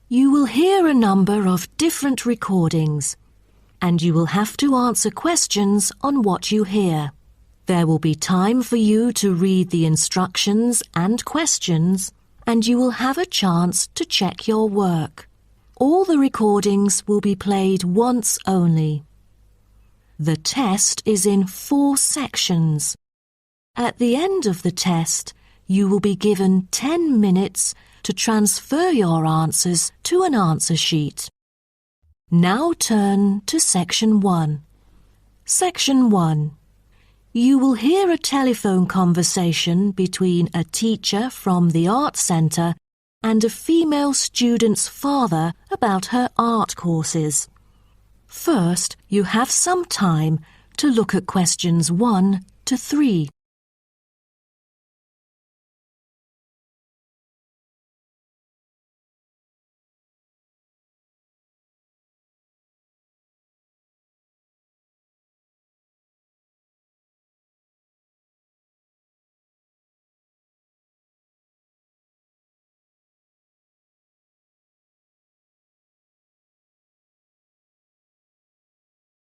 You will hear a number of different recordings, and you will have to answer questions on what you hear. There will be time for you to read the instructions and questions, and you will have a chance to check your work. All the recordings will be played once only. The test is in 4 sections. At the end of the test, you will be given 10 minutes to transfer your answers to an answer sheet. Now turn to Section 1. Section 1. You will hear a telephone conversation between a teacher from the art centre and a female student's father about her art courses. First, you have some time to look at questions 1 to 3.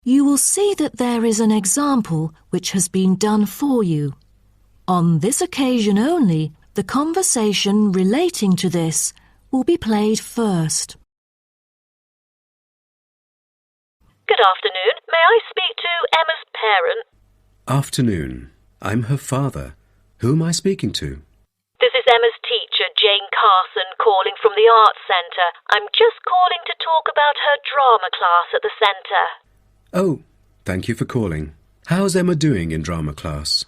You will see that there is an example which has been done for you. On this occasion only, the conversation relating to this will be played first. Good afternoon. May I speak to Emma's parent? Afternoon. I'm her father. Who am I speaking to? This is Emma's teacher, Jane Carson, calling from the Arts Centre. I'm just calling to talk about her drama class at the centre. Oh, thank you for calling. How's Emma doing in drama class?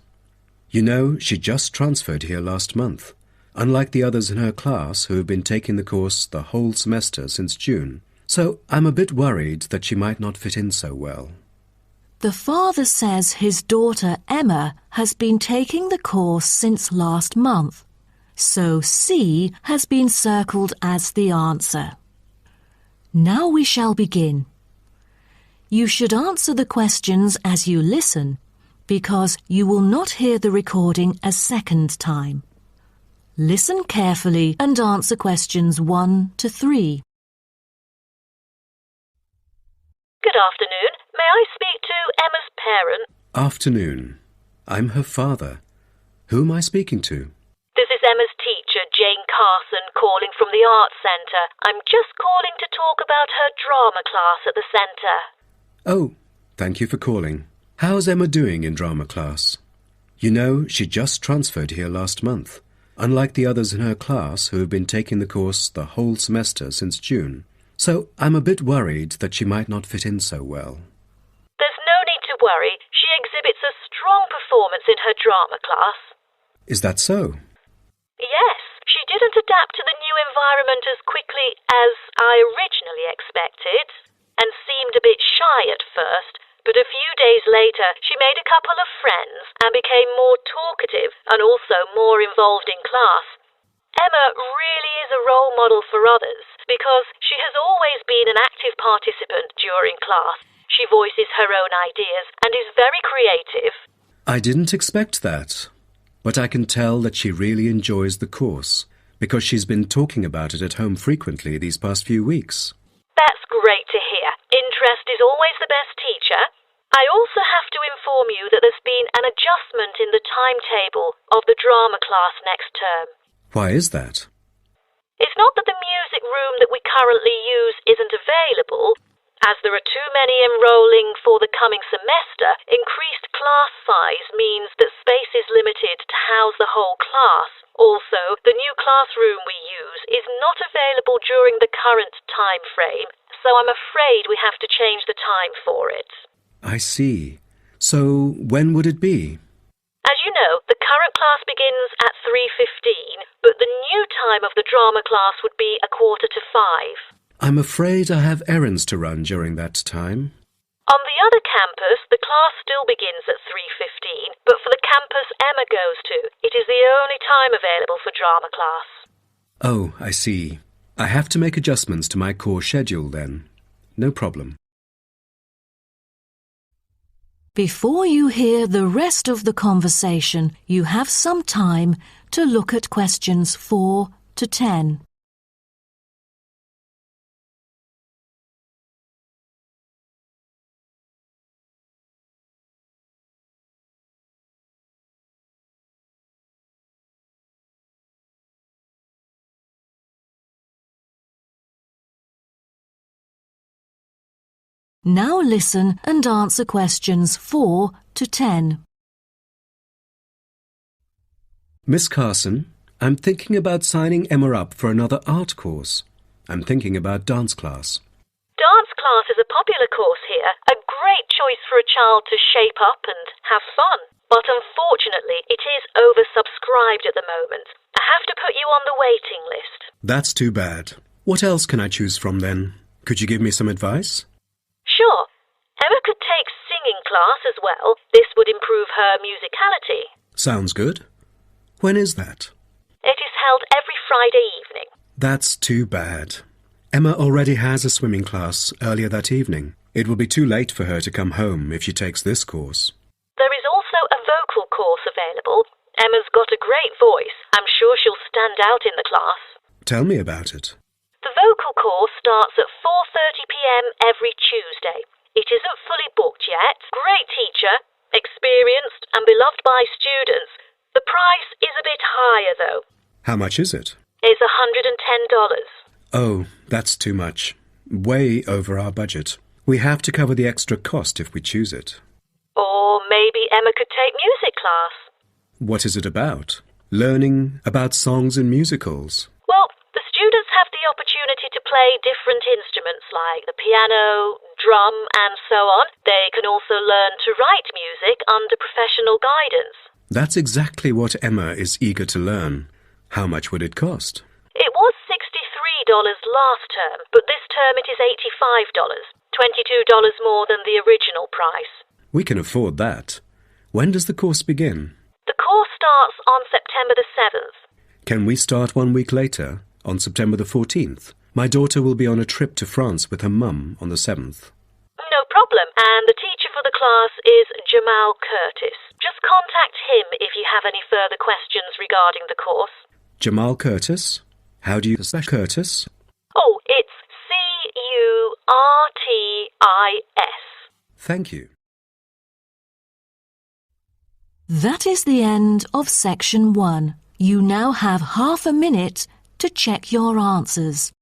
You know, she just transferred here last month, unlike the others in her class who have been taking the course the whole semester since June. So I'm a bit worried that she might not fit in so well. The father says his daughter Emma has been taking the course since last month, so C has been circled as the answer. Now we shall begin. You should answer the questions as you listen, because you will not hear the recording a second time. Listen carefully and answer questions 1 to 3. Good afternoon. May I speak to Emma's parent? Afternoon. I'm her father. Who am I speaking to? This is Emma's teacher, Jane Carson, calling from the Arts Centre. I'm just calling to talk about her drama class at the centre. Oh, thank you for calling. How's Emma doing in drama class? You know, she just transferred here last month, unlike the others in her class who have been taking the course the whole semester since June. So I'm a bit worried that she might not fit in so well. There's no need to worry. She exhibits a strong performance in her drama class. Is that so? Yes, she didn't adapt to the new environment as quickly as I originally expected, and seemed a bit shy at first, but a few days later she made a couple of friends and became more talkative and also more involved in class. Emma really is a role model for others because she has always been an active participant during class. She voices her own ideas and is very creative. I didn't expect that, but I can tell that she really enjoys the course because she's been talking about it at home frequently these past few weeks. That's great to hear. Interest is always the best teacher. I also have to inform you that there's been an adjustment in the timetable of the drama class next term. Why is that? It's not that the music room that we currently use isn't available. As there are too many enrolling for the coming semester, increased class size means that space is limited to house the whole class. Also, the new classroom we use is not available during the current time frame, so I'm afraid we have to change the time for it. I see. So when would it be? As you know, the current class begins at 3:15, but the new time of the drama class would be 4:45. I'm afraid I have errands to run during that time. On the other campus, the class still begins at 3:15, but for the campus Emma goes to, it is the only time available for drama class. Oh, I see. I have to make adjustments to my course schedule then. No problem. Before you hear the rest of the conversation, you have some time to look at questions 4 to 10. Now listen and answer questions 4 to 10. Miss Carson, I'm thinking about signing Emma up for another art course. I'm thinking about dance class. Dance class is a popular course here, a great choice for a child to shape up and have fun. But unfortunately, it is oversubscribed at the moment. I have to put you on the waiting list. That's too bad. What else can I choose from then? Could you give me some advice? Sure. Emma could take singing class as well. This would improve her musicality. Sounds good. When is that? It is held every Friday evening. That's too bad. Emma already has a swimming class earlier that evening. It will be too late for her to come home if she takes this course. There is also a vocal course available. Emma's got a great voice. I'm sure she'll stand out in the class. Tell me about it. The vocal course starts at 4:30 p.m. every Tuesday. It isn't fully booked yet. Great teacher, experienced and beloved by students. The price is a bit higher though. How much is it? It's $110. Oh, that's too much. Way over our budget. We have to cover the extra cost if we choose it. Or maybe Emma could take music class. What is it about? Learning about songs and musicals. Well, the students have the opportunity to play different instruments like the piano, drum and so on. They can also learn to write music under professional guidance. That's exactly what Emma is eager to learn. How much would it cost? It was $63 last term, but this term it is $85, $22 more than the original price. We can afford that. When does the course begin? The course starts on September the 7th. Can we start 1 week later, on September the 14th? My daughter will be on a trip to France with her mum on the 7th. No problem, and the teacher for the class is Jamal Curtis. Just contact him if you have any further questions regarding the course. Jamal Curtis? How do you spell Curtis? Oh, it's C-U-R-T-I-S. Thank you. That is the end of section 1. You now have half a minute to check your answers.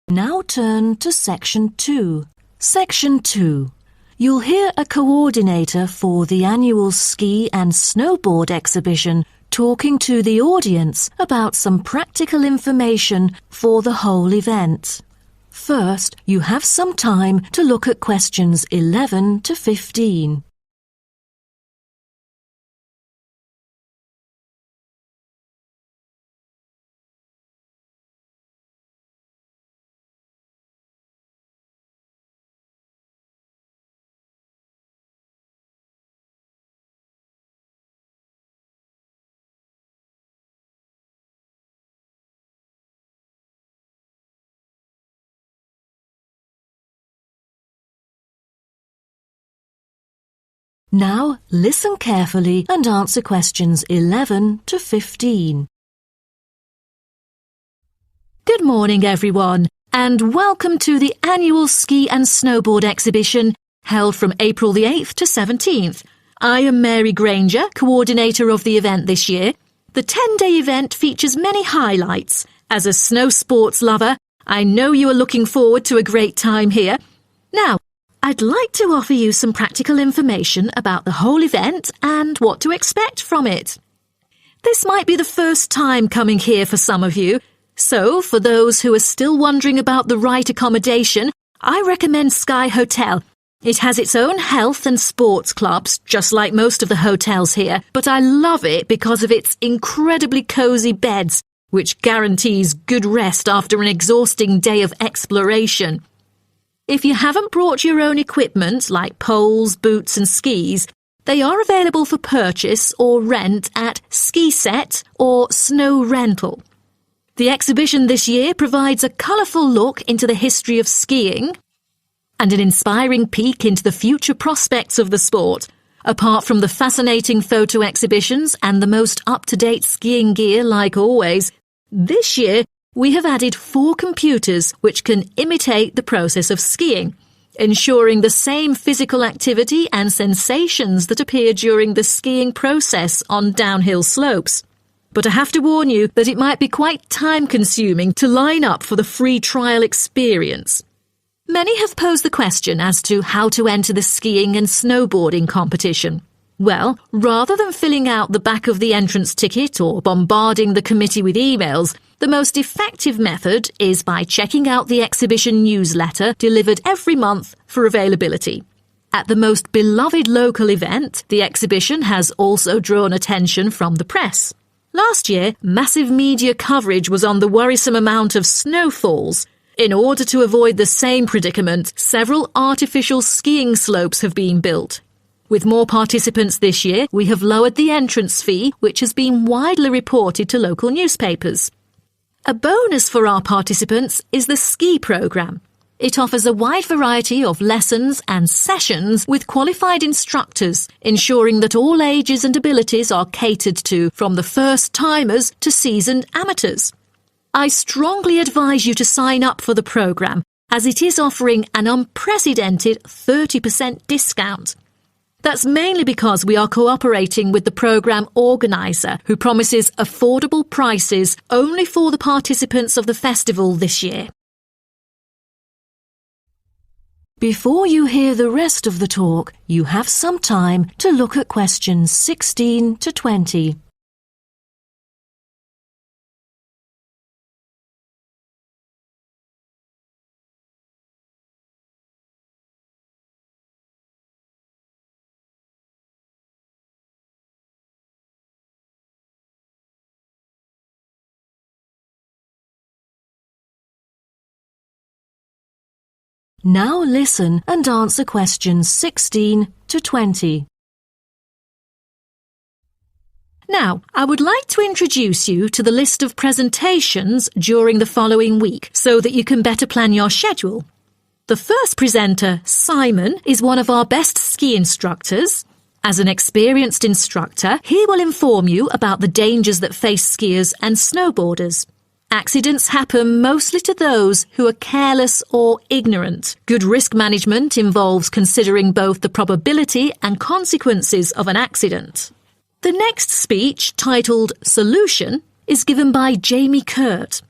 Now turn to Section 2. Section 2. You'll hear a coordinator for the annual ski and snowboard exhibition talking to the audience about some practical information for the whole event. First, you have some time to look at questions 11 to 15. Now listen carefully and answer questions 11 to 15. Good morning everyone, and welcome to the annual ski and snowboard exhibition held from April the 8th to 17th. I am Mary Granger, coordinator of the event this year. The 10-day event features many highlights. As a snow sports lover, I know you are looking forward to a great time here. Now, I'd like to offer you some practical information about the whole event and what to expect from it. This might be the first time coming here for some of you, so for those who are still wondering about the right accommodation, I recommend Sky Hotel. It has its own health and sports clubs, just like most of the hotels here, but I love it because of its incredibly cosy beds, which guarantees good rest after an exhausting day of exploration. If you haven't brought your own equipment, like poles, boots and skis, they are available for purchase or rent at Ski Set or Snow Rental. The exhibition this year provides a colourful look into the history of skiing and an inspiring peek into the future prospects of the sport. Apart from the fascinating photo exhibitions and the most up-to-date skiing gear like always, this year we have added 4 computers which can imitate the process of skiing, ensuring the same physical activity and sensations that appear during the skiing process on downhill slopes. But I have to warn you that it might be quite time-consuming to line up for the free trial experience. Many have posed the question as to how to enter the skiing and snowboarding competition. Well, rather than filling out the back of the entrance ticket or bombarding the committee with emails, the most effective method is by checking out the exhibition newsletter delivered every month for availability. At the most beloved local event, the exhibition has also drawn attention from the press. Last year, massive media coverage was on the worrisome amount of snowfalls. In order to avoid the same predicament, several artificial skiing slopes have been built. With more participants this year, we have lowered the entrance fee, which has been widely reported to local newspapers. A bonus for our participants is the ski programme. It offers a wide variety of lessons and sessions with qualified instructors, ensuring that all ages and abilities are catered to, from the first-timers to seasoned amateurs. I strongly advise you to sign up for the programme, as it is offering an unprecedented 30% discount. That's mainly because we are cooperating with the programme organiser, who promises affordable prices only for the participants of the festival this year. Before you hear the rest of the talk, you have some time to look at questions 16 to 20. Now listen and answer questions 16 to 20. Now, I would like to introduce you to the list of presentations during the following week so that you can better plan your schedule. The first presenter, Simon, is one of our best ski instructors. As an experienced instructor, he will inform you about the dangers that face skiers and snowboarders. Accidents happen mostly to those who are careless or ignorant. Good risk management involves considering both the probability and consequences of an accident. The next speech, titled Solution, is given by Jamie Kurt.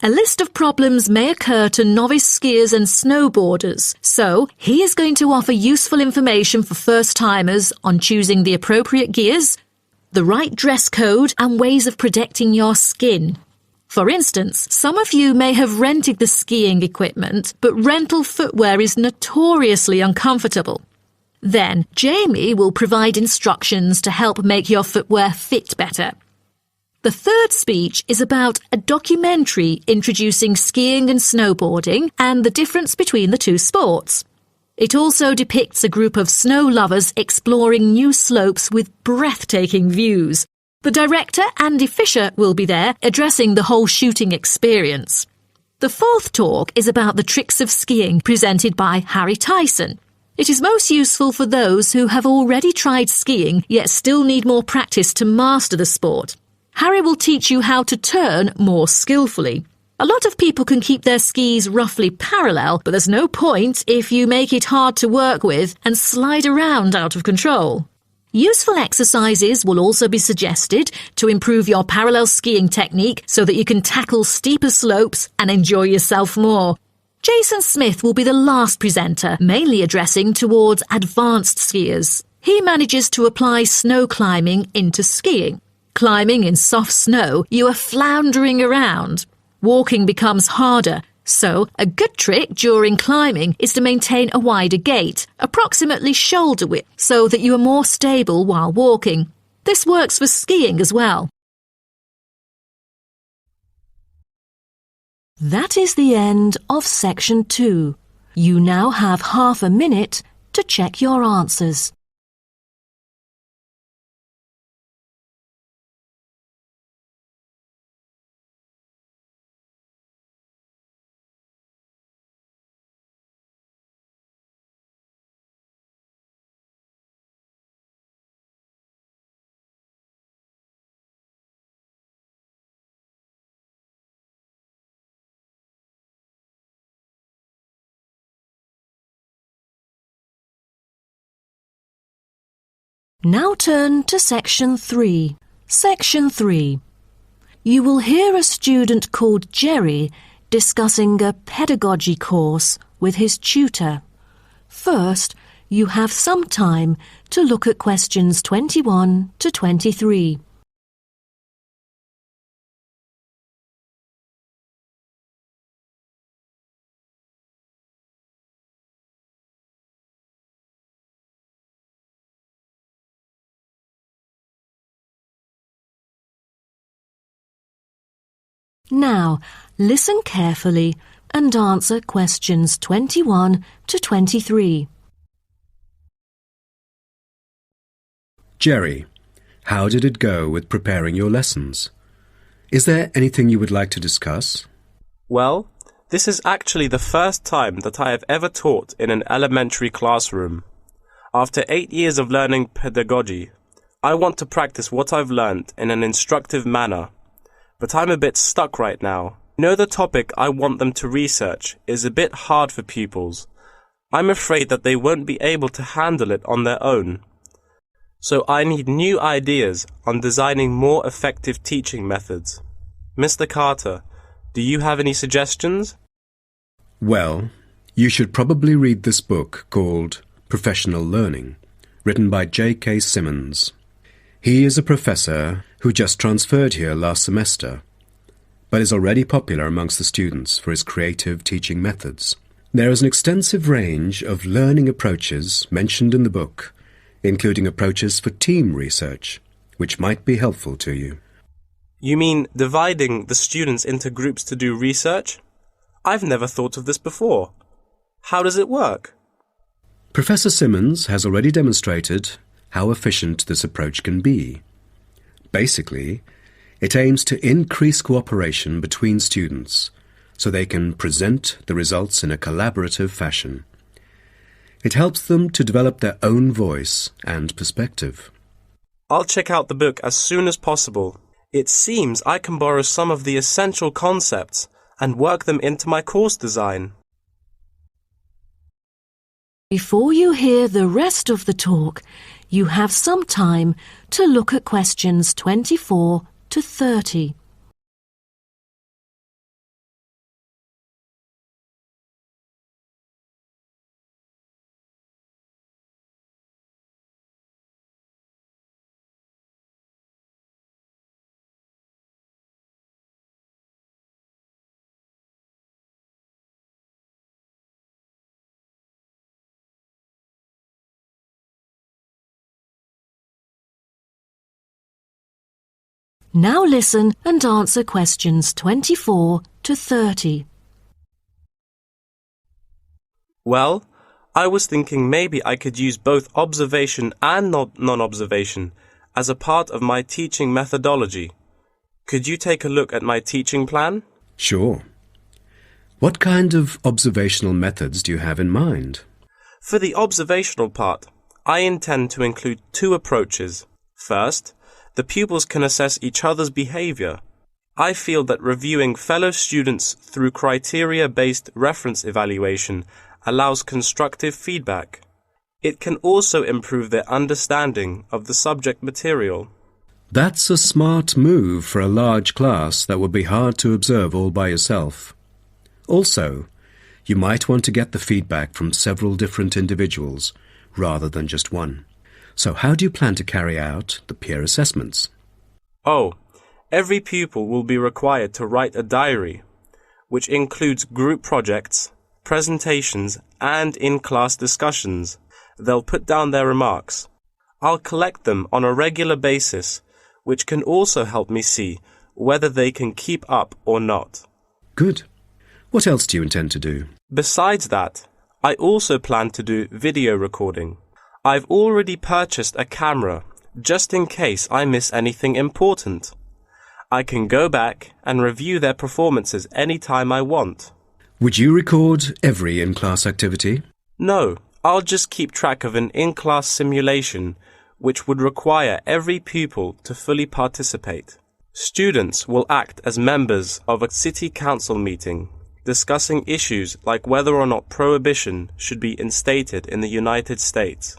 A list of problems may occur to novice skiers and snowboarders, so he is going to offer useful information for first-timers on choosing the appropriate gears, the right dress code, and ways of protecting your skin. For instance, some of you may have rented the skiing equipment, but rental footwear is notoriously uncomfortable. Then, Jamie will provide instructions to help make your footwear fit better. The third speech is about a documentary introducing skiing and snowboarding and the difference between the two sports. It also depicts a group of snow lovers exploring new slopes with breathtaking views. The director, Andy Fisher, will be there, addressing the whole shooting experience. The fourth talk is about the tricks of skiing, presented by Harry Tyson. It is most useful for those who have already tried skiing, yet still need more practice to master the sport. Harry will teach you how to turn more skillfully. A lot of people can keep their skis roughly parallel, but there's no point if you make it hard to work with and slide around out of control. Useful exercises will also be suggested to improve your parallel skiing technique so that you can tackle steeper slopes and enjoy yourself more. Jason Smith will be the last presenter, mainly addressing towards advanced skiers. He manages to apply snow climbing into skiing. Climbing in soft snow, you are floundering around. Walking becomes harder. So, a good trick during climbing is to maintain a wider gait, approximately shoulder width, so that you are more stable while walking. This works for skiing as well. That is the end of section 2. You now have half a minute to check your answers. Now turn to Section 3. Section 3. You will hear a student called Jerry discussing a pedagogy course with his tutor. First, you have some time to look at questions 21 to 23. Now, listen carefully and answer questions 21 to 23. Jerry, how did it go with preparing your lessons? Is there anything you would like to discuss? Well, this is actually the first time that I have ever taught in an elementary classroom. After 8 years of learning pedagogy, I want to practice what I've learned in an instructive manner. But I'm a bit stuck right now. The topic I want them to research is a bit hard for pupils. I'm afraid that they won't be able to handle it on their own. So I need new ideas on designing more effective teaching methods. Mr. Carter, do you have any suggestions? Well, you should probably read this book called Professional Learning, written by J.K. Simmons. He is a professor who just transferred here last semester, but is already popular amongst the students for his creative teaching methods. There is an extensive range of learning approaches mentioned in the book, including approaches for team research, which might be helpful to you. You mean dividing the students into groups to do research? I've never thought of this before. How does it work? Professor Simmons has already demonstrated how efficient this approach can be. Basically, it aims to increase cooperation between students so they can present the results in a collaborative fashion. It helps them to develop their own voice and perspective. I'll check out the book as soon as possible. It seems I can borrow some of the essential concepts and work them into my course design. Before you hear the rest of the talk, you have some time to look at questions 24 to 30. Now listen and answer questions 24 to 30. Well, I was thinking maybe I could use both observation and non-observation as a part of my teaching methodology. Could you take a look at my teaching plan? Sure. What kind of observational methods do you have in mind? For the observational part, I intend to include two approaches. First, the pupils can assess each other's behavior. I feel that reviewing fellow students through criteria-based reference evaluation allows constructive feedback. It can also improve their understanding of the subject material. That's a smart move for a large class that would be hard to observe all by yourself. Also, you might want to get the feedback from several different individuals rather than just one. So how do you plan to carry out the peer assessments? Oh, every pupil will be required to write a diary, which includes group projects, presentations, and in-class discussions. They'll put down their remarks. I'll collect them on a regular basis, which can also help me see whether they can keep up or not. Good. What else do you intend to do? Besides that, I also plan to do video recording. I've already purchased a camera, just in case I miss anything important. I can go back and review their performances anytime I want. Would you record every in-class activity? No, I'll just keep track of an in-class simulation, which would require every pupil to fully participate. Students will act as members of a city council meeting, discussing issues like whether or not prohibition should be instated in the United States.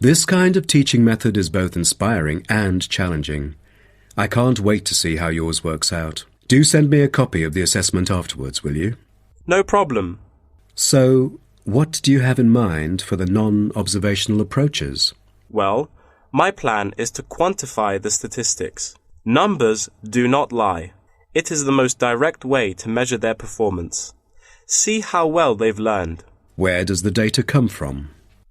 This kind of teaching method is both inspiring and challenging. I can't wait to see how yours works out. Do send me a copy of the assessment afterwards, will you? No problem. So, what do you have in mind for the non-observational approaches? Well, my plan is to quantify the statistics. Numbers do not lie. It is the most direct way to measure their performance. See how well they've learned. Where does the data come from?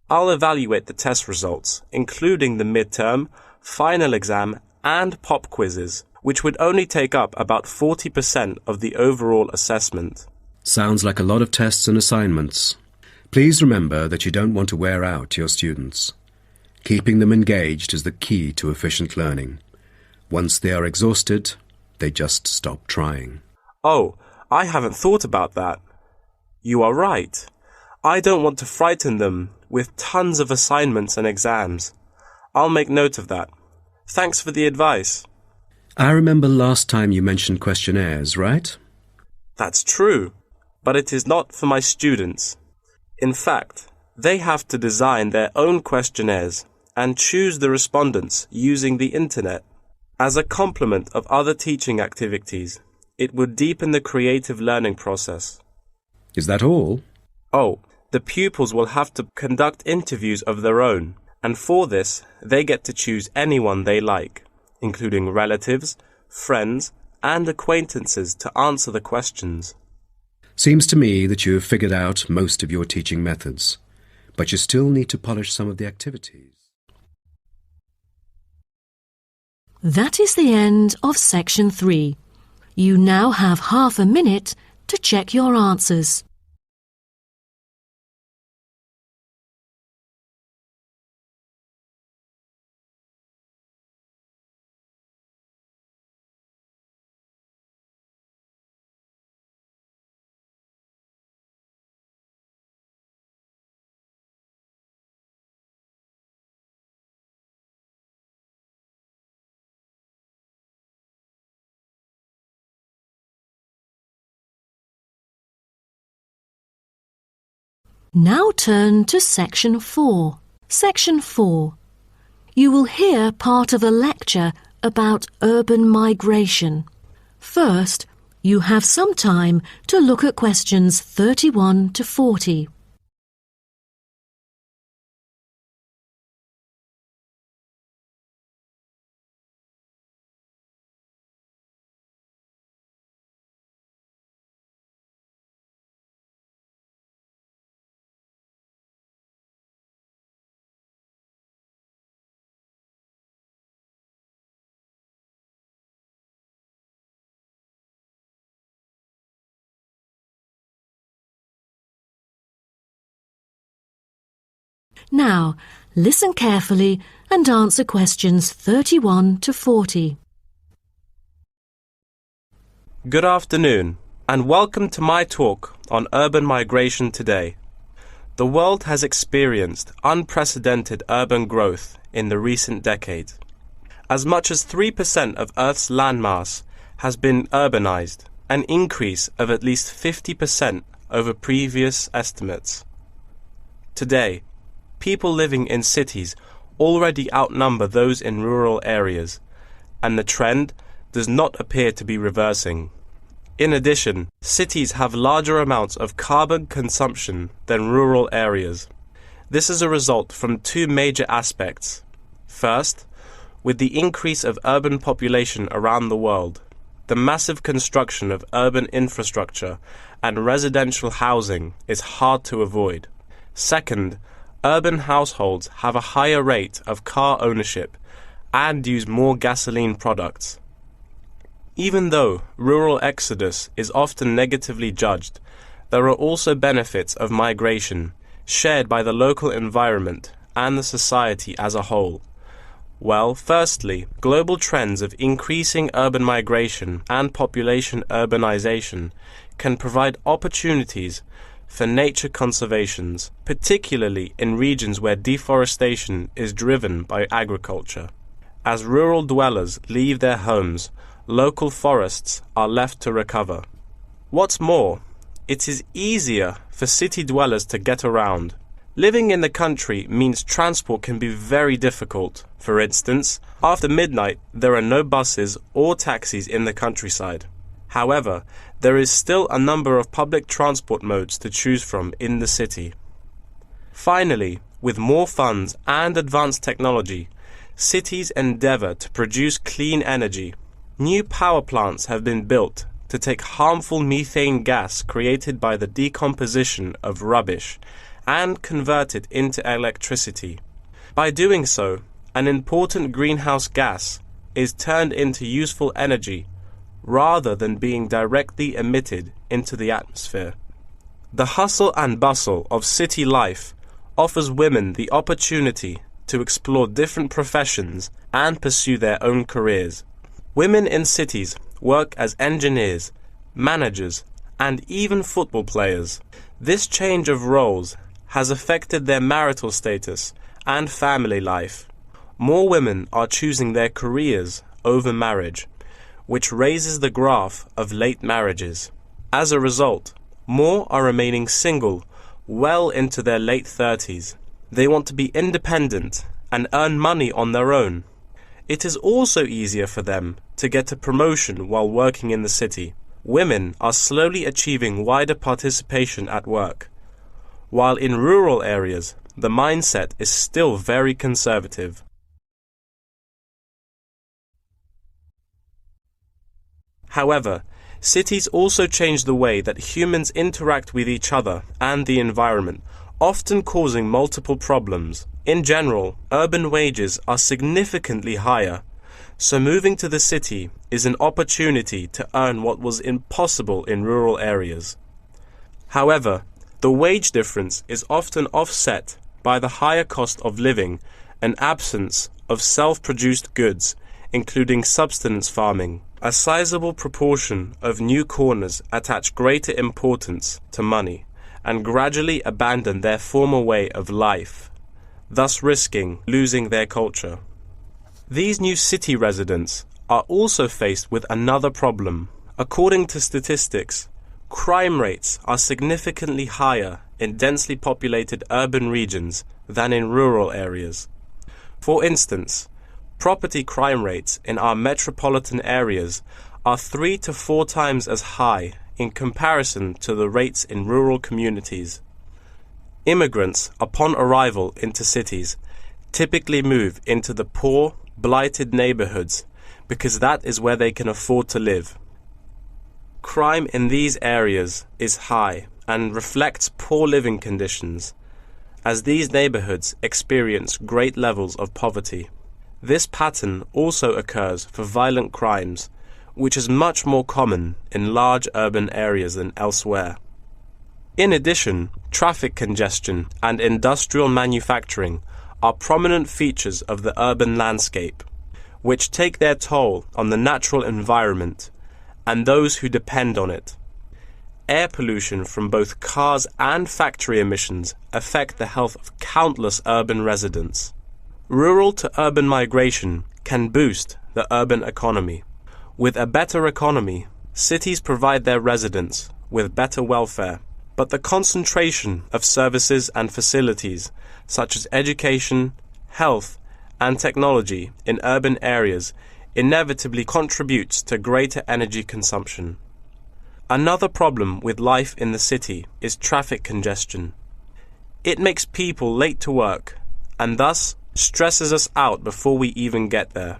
I'll evaluate the test results, including the midterm, final exam, and pop quizzes, which would only take up about 40% of the overall assessment. Sounds like a lot of tests and assignments. Please remember that you don't want to wear out your students. Keeping them engaged is the key to efficient learning. Once they are exhausted, they just stop trying. Oh, I haven't thought about that. You are right. I don't want to frighten them with tons of assignments and exams. I'll make note of that. Thanks for the advice. I remember last time you mentioned questionnaires, right? That's true, but it is not for my students. In fact, they have to design their own questionnaires and choose the respondents using the internet. As a complement of other teaching activities, it would deepen the creative learning process. Is that all? Oh, the pupils will have to conduct interviews of their own, and for this, they get to choose anyone they like, including relatives, friends, and acquaintances to answer the questions. Seems to me that you have figured out most of your teaching methods, but you still need to polish some of the activities. That is the end of section 3. You now have half a minute to check your answers. Now turn to section 4. Section 4. You will hear part of a lecture about urban migration. First, you have some time to look at questions 31 to 40. Now, listen carefully and answer questions 31 to 40. Good afternoon, and welcome to my talk on urban migration today. The world has experienced unprecedented urban growth in the recent decades. As much as 3% of Earth's landmass has been urbanized, an increase of at least 50% over previous estimates. Today, people living in cities already outnumber those in rural areas, and the trend does not appear to be reversing. In addition, cities have larger amounts of carbon consumption than rural areas. This is a result from two major aspects. First, with the increase of urban population around the world, the massive construction of urban infrastructure and residential housing is hard to avoid. Second, urban households have a higher rate of car ownership and use more gasoline products. Even though rural exodus is often negatively judged, there are also benefits of migration shared by the local environment and the society as a whole. Well, firstly, global trends of increasing urban migration and population urbanization can provide opportunities for nature conservations, particularly in regions where deforestation is driven by agriculture. As rural dwellers leave their homes, local forests are left to recover. What's more, it is easier for city dwellers to get around. Living in the country means transport can be very difficult. For instance, after midnight, there are no buses or taxis in the countryside. However, there is still a number of public transport modes to choose from in the city. Finally, with more funds and advanced technology, cities endeavor to produce clean energy. New power plants have been built to take harmful methane gas created by the decomposition of rubbish and convert it into electricity. By doing so, an important greenhouse gas is turned into useful energy rather than being directly emitted into the atmosphere. The hustle and bustle of city life offers women the opportunity to explore different professions and pursue their own careers. Women in cities work as engineers, managers, and even football players. This change of roles has affected their marital status and family life. More women are choosing their careers over marriage, which raises the graph of late marriages. As a result, more are remaining single well into their late 30s. They want to be independent and earn money on their own. It is also easier for them to get a promotion while working in the city. Women are slowly achieving wider participation at work, while in rural areas, the mindset is still very conservative. However, cities also change the way that humans interact with each other and the environment, often causing multiple problems. In general, urban wages are significantly higher, so moving to the city is an opportunity to earn what was impossible in rural areas. However, the wage difference is often offset by the higher cost of living and absence of self-produced goods, including subsistence farming. A sizable proportion of new corners attach greater importance to money and gradually abandon their former way of life, thus risking losing their culture. These new city residents are also faced with another problem. According to statistics, crime rates are significantly higher in densely populated urban regions than in rural areas. For instance, property crime rates in our metropolitan areas are 3 to 4 times as high in comparison to the rates in rural communities. Immigrants, upon arrival into cities, typically move into the poor, blighted neighborhoods because that is where they can afford to live. Crime in these areas is high and reflects poor living conditions, as these neighborhoods experience great levels of poverty. This pattern also occurs for violent crimes, which is much more common in large urban areas than elsewhere. In addition, traffic congestion and industrial manufacturing are prominent features of the urban landscape, which take their toll on the natural environment and those who depend on it. Air pollution from both cars and factory emissions affect the health of countless urban residents. Rural to urban migration can boost the urban economy. With a better economy, cities provide their residents with better welfare, but the concentration of services and facilities such as education, health, and technology in urban areas inevitably contributes to greater energy consumption. Another problem with life in the city is traffic congestion. It makes people late to work and thus stresses us out before we even get there.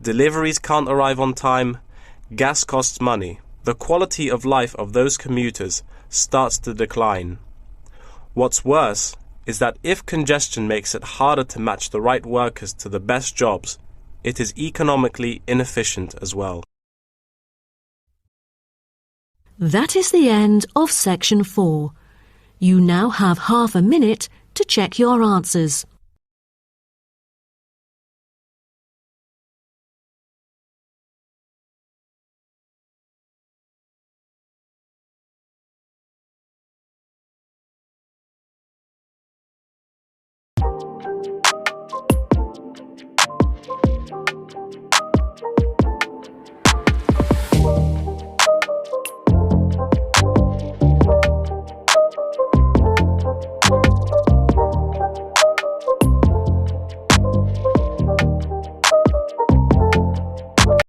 Deliveries can't arrive on time, gas costs money. The quality of life of those commuters starts to decline. What's worse is that if congestion makes it harder to match the right workers to the best jobs, it is economically inefficient as well. That is the end of section 4. You now have half a minute to check your answers.